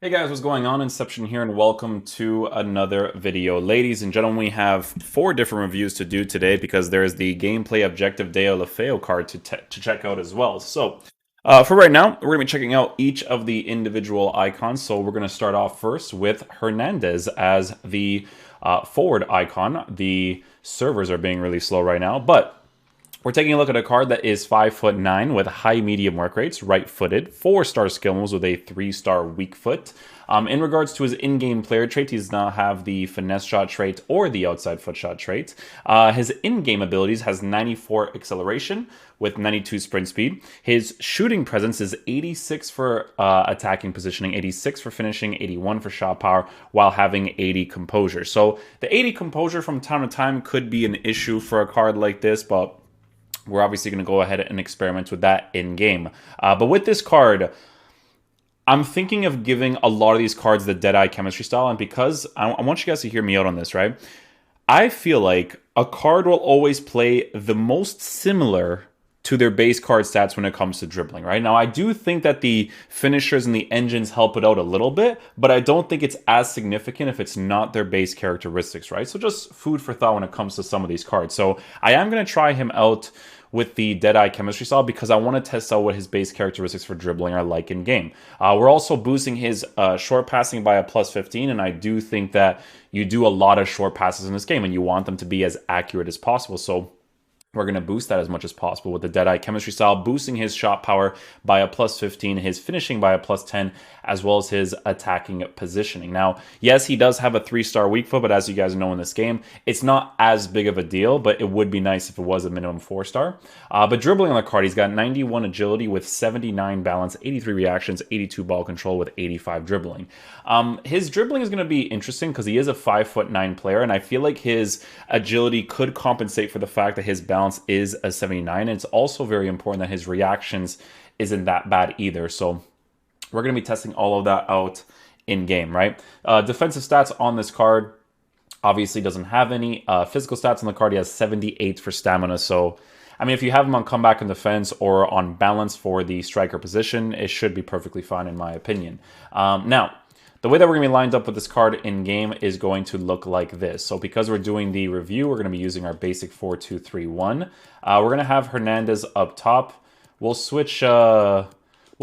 Hey guys, what's going on? Inception here, and welcome to another video. Ladies and gentlemen, we have 4 different reviews to do today because there's the gameplay objective Deo Lefeo card to check out as well. So, for right now, we're going to be checking out each of the individual icons. So we're going to start off first with Hernandez as the forward icon. The servers are being really slow right now, but we're taking a look at a card that is 5'9" with high medium work rates, right-footed, 4-star skill moves with a 3-star weak foot. In regards to his in-game player trait, he does not have the finesse shot trait or the outside foot shot trait. His in-game abilities has 94 acceleration with 92 sprint speed. His shooting presence is 86 for attacking positioning, 86 for finishing, 81 for shot power, while having 80 composure. So the 80 composure from time to time could be an issue for a card like this, but we're obviously going to go ahead and experiment with that in-game. But with this card, I'm thinking of giving a lot of these cards the Deadeye chemistry style. And because I want you guys to hear me out on this, right? I feel like a card will always play the most similar to their base card stats when it comes to dribbling, right? Now, I do think that the finishers and the engines help it out a little bit, but I don't think it's as significant if it's not their base characteristics, right? So just food for thought when it comes to some of these cards. So I am going to try him out with the Deadeye chemistry style because I want to test out what his base characteristics for dribbling are like in game. We're also boosting his short passing by a plus 15, and I do think that you do a lot of short passes in this game, and you want them to be as accurate as possible. So we're going to boost that as much as possible with the Deadeye chemistry style, boosting his shot power by a plus 15, his finishing by a plus 10, as well as his attacking positioning. Now, yes, he does have a 3-star weak foot, but as you guys know in this game, it's not as big of a deal, but it would be nice if it was a minimum 4-star. But dribbling on the card, he's got 91 agility with 79 balance, 83 reactions, 82 ball control with 85 dribbling. His dribbling is going to be interesting because he is a 5'9" player, and I feel like his agility could compensate for the fact that his balance is a 79, and it's also very important that his reactions isn't that bad either. So we're going to be testing all of that out in game, right? Defensive stats on this card obviously doesn't have any. Physical stats on the card, he has 78 for stamina. So I mean, if you have him on comeback and defense or on balance for the striker position, it should be perfectly fine in my opinion. Now, the way that we're going to be lined up with this card in-game is going to look like this. So because we're doing the review, we're going to be using our basic 4-2-3-1. We're going to have Hernandez up top. We'll switch, we'll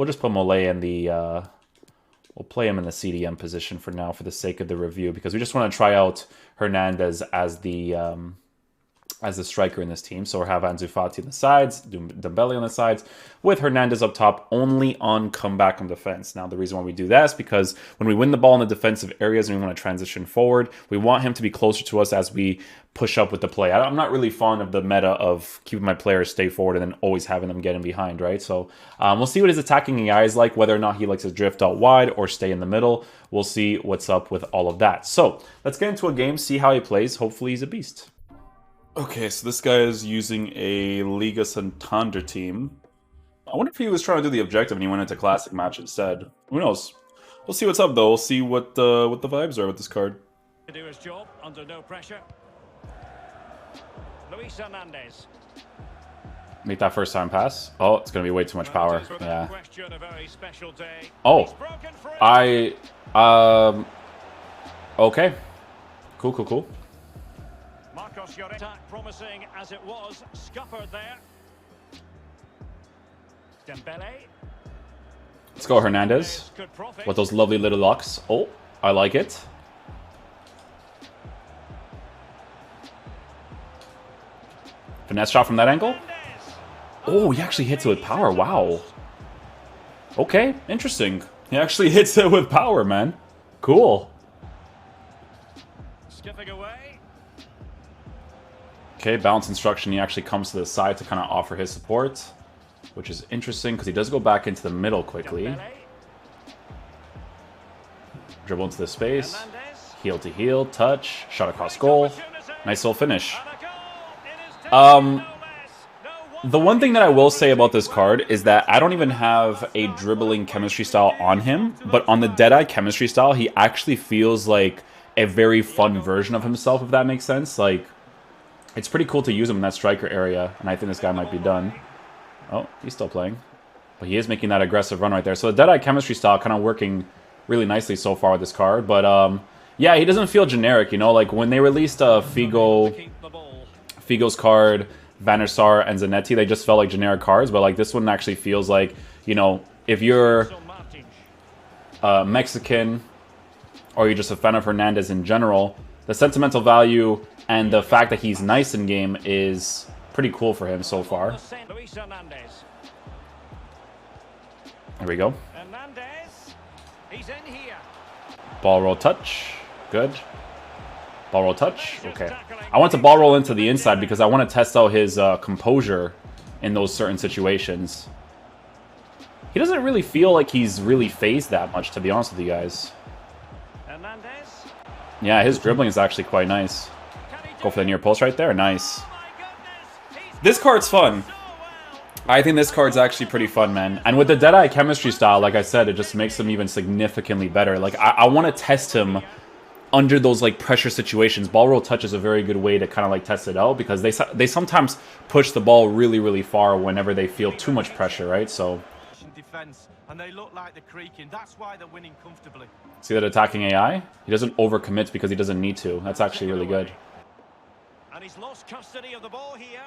just put Mole in the, we'll play him in the CDM position for now for the sake of the review, because we just want to try out Hernandez as the striker in this team. So we'll have Ansu Fati on the sides, Dembele on the sides, with Hernandez up top only on comeback and defense. Now, the reason why we do that is because when we win the ball in the defensive areas and we want to transition forward, we want him to be closer to us as we push up with the play. I'm not really fond of the meta of keeping my players stay forward and then always having them get in behind, right? So we'll see what his attacking AI is like, whether or not he likes to drift out wide or stay in the middle. We'll see what's up with all of that. So let's get into a game, see how he plays. Hopefully he's a beast. Okay, so this guy is using a Liga Santander team. I wonder if he was trying to do the objective and he went into Classic match instead. Who knows? We'll see what's up though. We'll see what the vibes are with this card. To do his job under no pressure. Luis Hernandez. Make that first time pass. Oh, it's gonna be way too much power. Yeah. Oh, okay. Cool. Attack promising as it was, scuppered there. Dembele. Let's go Hernandez with those lovely little locks. Oh, I like it. Finesse shot from that angle. Oh, he actually hits it with power. Wow. Okay, interesting. He actually hits it with power, man. Cool. Skipping away. Okay, balance instruction, he actually comes to the side to kind of offer his support, which is interesting because he does go back into the middle quickly. Dribble into the space, heel to heel, touch, shot across goal. Nice little finish. The one thing that I will say about this card is that I don't even have a dribbling chemistry style on him, but on the Deadeye chemistry style, he actually feels like a very fun version of himself, if that makes sense. Like, it's pretty cool to use him in that striker area, and I think this guy might be done. Oh, he's still playing. But he is making that aggressive run right there. So the Deadeye chemistry style kind of working really nicely so far with this card. But yeah, he doesn't feel generic, you know? Like, when they released Figo's card, Van der Sar, and Zanetti, they just felt like generic cards. But, like, this one actually feels like, you know, if you're Mexican, or you're just a fan of Hernandez in general, the sentimental value and the fact that he's nice in game is pretty cool for him so far. There we go. Hernandez, he's in here. Ball roll touch. Good. Ball roll touch. Okay. I want to ball roll into the inside because I want to test out his composure in those certain situations. He doesn't really feel like he's really phased that much, to be honest with you guys. Hernandez. Yeah, his dribbling is actually quite nice. Go for the near post right there. Nice. This card's fun. I think this card's actually pretty fun, man. And with the Deadeye chemistry style, like I said, it just makes him even significantly better. Like, I want to test him under those, like, pressure situations. Ball roll touch is a very good way to kind of, like, test it out, because they sometimes push the ball really, really far whenever they feel too much pressure, right? So and they look like they're creaking. That's why they're winning comfortably. See that attacking AI? He doesn't overcommit because he doesn't need to. That's actually really good. And he's lost custody of the ball here.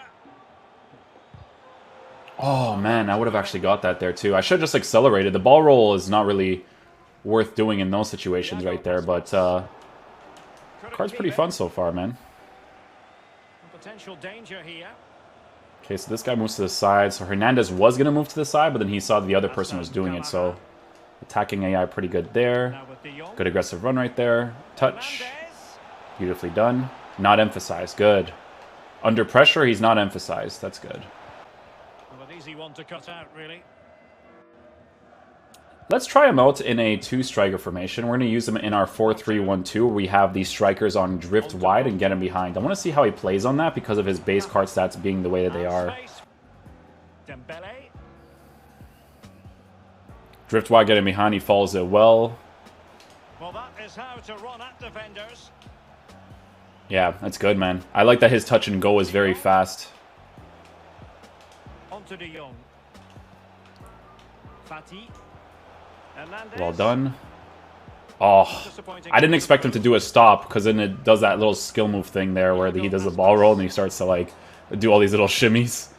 Oh, man, I would have actually got that there, too. I should have just accelerated. The ball roll is not really worth doing in those situations right there, but card's pretty fun so far, man. Potential danger here. Okay, so this guy moves to the side. So Hernandez was going to move to the side, but then he saw the other person was doing it, so attacking AI pretty good there. Good aggressive run right there. Touch. Beautifully done. Not emphasized. Good. Under pressure, he's not emphasized. That's good. Easy one to cut out, really. Let's try him out in a two-striker formation. We're going to use him in our 4-3-1-2, where we have these strikers on drift wide and get him behind. I want to see how he plays on that because of his base card stats being the way that they are. Drift wide, get him behind. He follows it well. Well, that is how to run at defenders. Yeah, that's good, man. I like that his touch and go is very fast. To De Jong. Fati. Hernandez. Well done. Oh, I didn't expect him to do a stop, because then it does that little skill move thing there where he does the ball roll and he starts to, like, do all these little shimmies.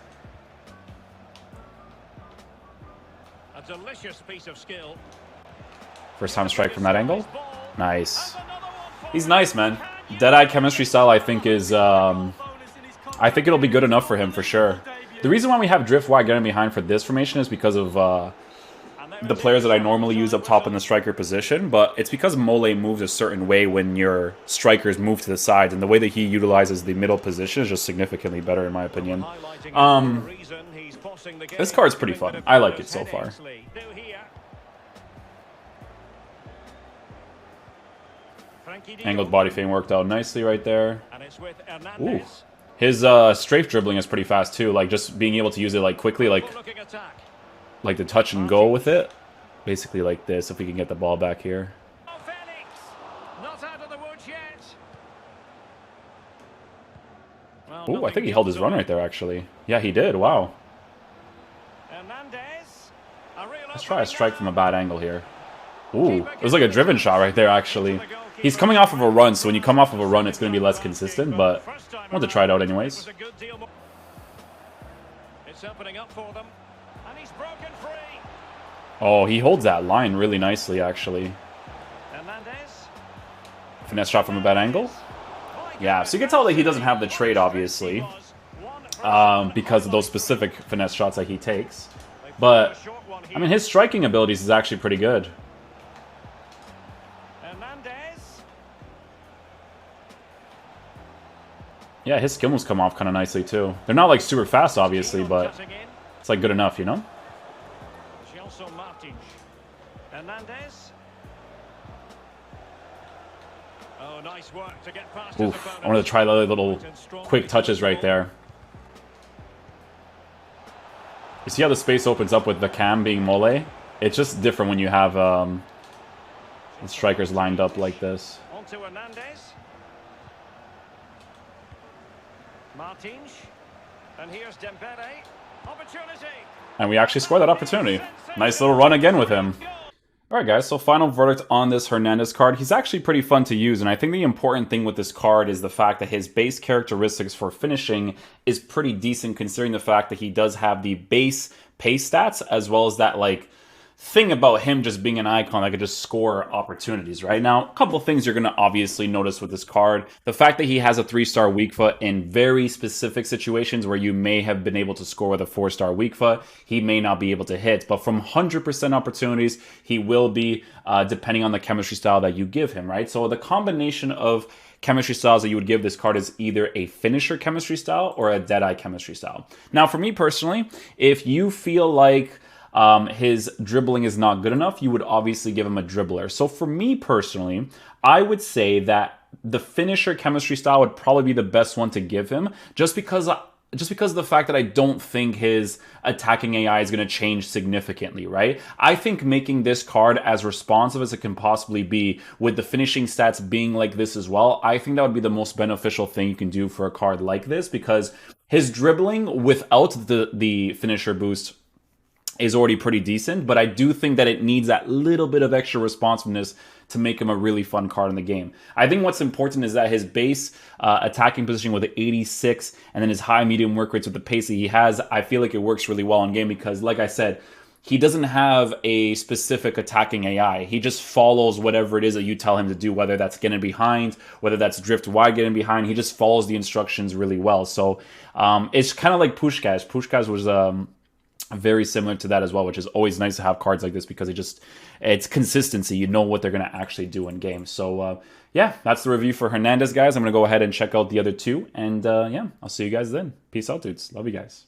A delicious piece of skill. First time strike from that angle. Nice. He's nice, man. Deadeye chemistry style, I think, is I think it'll be good enough for him for sure. The reason why we have drift wide getting behind for this formation is because of the players that I normally use up top in the striker position, but it's because Mole moves a certain way when your strikers move to the sides, and the way that he utilizes the middle position is just significantly better in my opinion. This card's pretty fun. I like it so far. Angled body feint worked out nicely right there. Ooh. His strafe dribbling is pretty fast too, like just being able to use it like quickly, like the touch and go with it. Basically like this, if we can get the ball back here. Ooh, I think he held his run right there actually. Yeah, he did, wow. Let's try a strike from a bad angle here. Ooh, it was like a driven shot right there actually. He's coming off of a run, so when you come off of a run, it's going to be less consistent, but I want to try it out anyways. Oh, he holds that line really nicely, actually. Finesse shot from a bad angle. Yeah, so you can tell that he doesn't have the trade, obviously, because of those specific finesse shots that he takes. But, I mean, his striking abilities is actually pretty good. Yeah, his skill moves come off kind of nicely, too. They're not, like, super fast, obviously, but it's, like, good enough, you know? Oof, I wanted to try the little quick touches right there. You see how the space opens up with the cam being Mole? It's just different when you have the strikers lined up like this. And we actually scored that opportunity. Nice little run again with him. All right, guys, so final verdict on this Hernandez card. He's actually pretty fun to use, and I think the important thing with this card is the fact that his base characteristics for finishing is pretty decent, considering the fact that he does have the base pace stats, as well as that, like, thing about him just being an icon that could just score opportunities. Right now, a couple of things you're going to obviously notice with this card: the fact that he has a 3-star weak foot in very specific situations where you may have been able to score with a 4-star weak foot, he may not be able to hit, but from 100% opportunities he will be, depending on the chemistry style that you give him, right? So the combination of chemistry styles that you would give this card is either a finisher chemistry style or a deadeye chemistry style. Now, for me personally, if you feel like his dribbling is not good enough, you would obviously give him a dribbler. So for me personally, I would say that the finisher chemistry style would probably be the best one to give him, just because of the fact that I don't think his attacking AI is going to change significantly, right? I think making this card as responsive as it can possibly be, with the finishing stats being like this as well, I think that would be the most beneficial thing you can do for a card like this, because his dribbling without the finisher boost is already pretty decent, but I do think that it needs that little bit of extra responsiveness to make him a really fun card in the game. I think what's important is that his base attacking position with the 86 and then his high medium work rates with the pace that he has, I feel like it works really well in game because, like I said, he doesn't have a specific attacking AI. He just follows whatever it is that you tell him to do, whether that's getting behind, whether that's drift wide getting behind. He just follows the instructions really well. So it's kind of like Puskás. Puskás was very similar to that as well, which is always nice to have cards like this because it's consistency. You know what they're going to actually do in game. So yeah, that's the review for Hernandez, guys. I'm going to go ahead and check out the other two. And yeah, I'll see you guys then. Peace out, dudes. Love you guys.